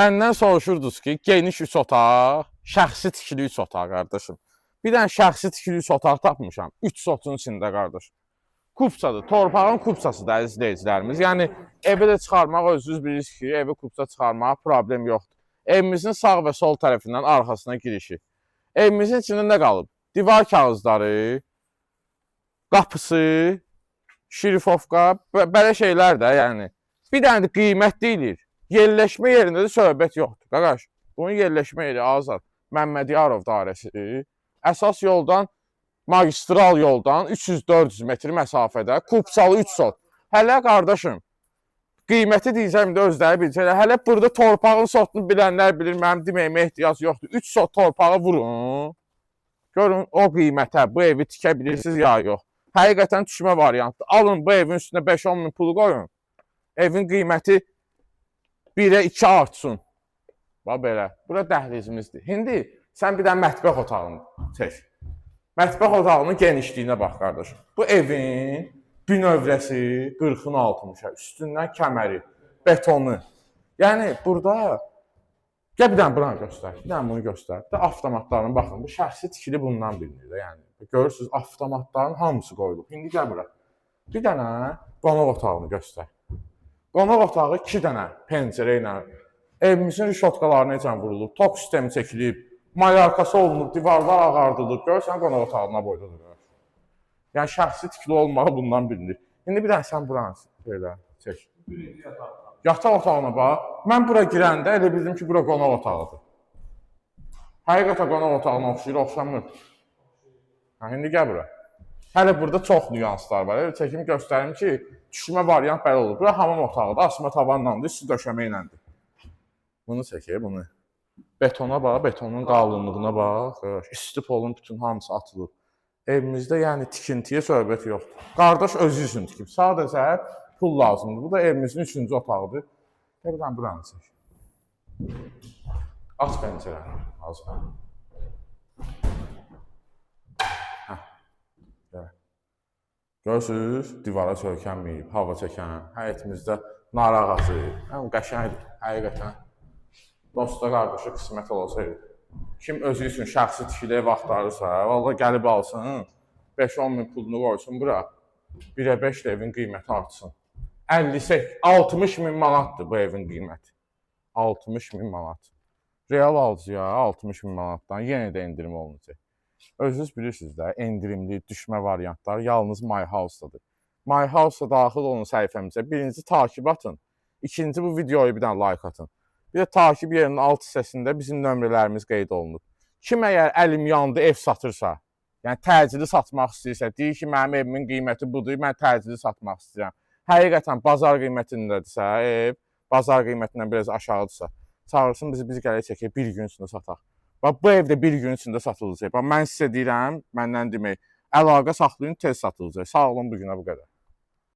Məndən soruşurdunuz ki, geniş 3 otaq, şəxsi tikili 3 otaq qardaşım. Bir dənə şəxsi tikili 3 otaq tapmışam. 3 sotun içində qardaş. Kupçadır, torpağın kupçasıdır əziz izləyicilərimiz. Yəni evi də çıxarmaq özünüz bilirsiniz ki, evi kupça çıxarmağa problem yoxdur. Evimizin sağ və sol tərəfindən arxasına girişi. Evimizin içində nə qalıb? Divar kağızları, qapısı, şirifovka, belə şeylər də yəni. Bir dənə də qiymət deyilir. Yerləşmə yerində də söhbət yoxdur. Qaqaş, bunun yerləşmə yeri Azad Məmmədiyarov dairəsi. Əsas yoldan, magistral yoldan 300-400 metr məsafədə kupçalı 3 sot. Hələ qardaşım, qiyməti deyəcəm də özləri biləcəklər. Hələ burada torpağın sotunu bilənlər bilir, mənim deməyimə ehtiyac yoxdur. 3 sot torpağı vurun. Görün o qiymətə bu evi tikə bilirsiniz ya yox. Həqiqətən düşmə variantdır. Alın bu evin üstünə 5-10 min pulu qoyun. Evin qiyməti 1-ə 2 artsın. Bax belə. Bura dəhlizimizdir. İndi sən bir dənə mətbəx otağını çək. Mətbəx otağının genişliyinə bax qardaşım. Bu evin bünövrəsi 40-ın 60-a, üstündən kəməri, betonu. Yəni burada gəl bir dənə buranı göstər. Bir dənə bunu göstər. Bir də avtomatlarına baxın. Bu şəxsi tikili bundan bilinir də. Yəni görürsüz avtomatların hamısı qoyulub. İndi gəl bura. Bir dənə qonaq otağını göstər. Qonaq otağı 2 dənə pəncərə ilə evimizin rişotkaları necə vurulub, tok sistemi çəkilib, malyarkası olunub, divarlar ağardılıb. Görürsən qonaq otağına boydadır. Yəni şəxsi tikili olmağı bundan bilinir. İndi bir dənə sən buranı belə çək. Yataq otağına bax. Mən bura girəndə elə bildim ki, bura qonaq otağıdır. Həqiqətən qonaq otağına oxşayır, oxşamır. İndi gəl bura. Hələ burada çox nüanslar var. Elə çəkim göstərim ki, düşmə variant belə olur. Bura hamam otağıdır, asma tavanlandır, üstü döşəmə iləndir. Bunu çəkək, bunu. Betona bax, betonun qalınlığına bax. İsti polun bütün hamısı atılıb. Evimizdə yəni tikintiyə söhbət yoxdur. Qardaş özü üçün tikib. Sadəcə pul lazımdır. Bu da evimizin 3-cü otağıdır. Bir dənə buranı çək. Aç pəncərəni. Azman. Görürsünüz, divara söykənməyib, hava çəkən, həyətimizdə nar ağacı, qəşəngdir, həqiqətən. Dosta qardaşı qismət olsaydı. Kim özü üçün şəxsi tikili ev axtarırsa, valla gəlib alsın, 5-10 min pulunu qoysun bura, 1-ə 5 də evin qiyməti artsın. 60 min manatdır bu evin qiyməti. 60 min manat. Real alıcıya 60 min manatdan yenə də endirim olunacaq. Özünüz bilirsiniz də, endirimli, düşmə variantları yalnız My House-dadır. My House-da daxil olun səhifəmizə. Birinci takib atın. İkinci bu videoyu bir dənə like atın. Bir də takib yerinin alt hissəsində bizim nömrələrimiz qeyd olunub. Kim əgər əlim yandı ev satırsa, yəni təcili satmaq istəyirsə, deyir ki, mənim evimin qiyməti budur, mən təcili satmaq istəyirəm. Həqiqətən bazar qiymətindədirsə, ev bazar qiymətindən biraz aşağıdırsa, çağırsın bizi, biz gələk çəkək, bir gün içində sataq. Bax, bu evdə bir gün içində satılacaq. Bax, mən sizə deyirəm, məndən demək, əlaqə saxlayın, tez satılacaq. Sağ olun, bu günə bu qədər.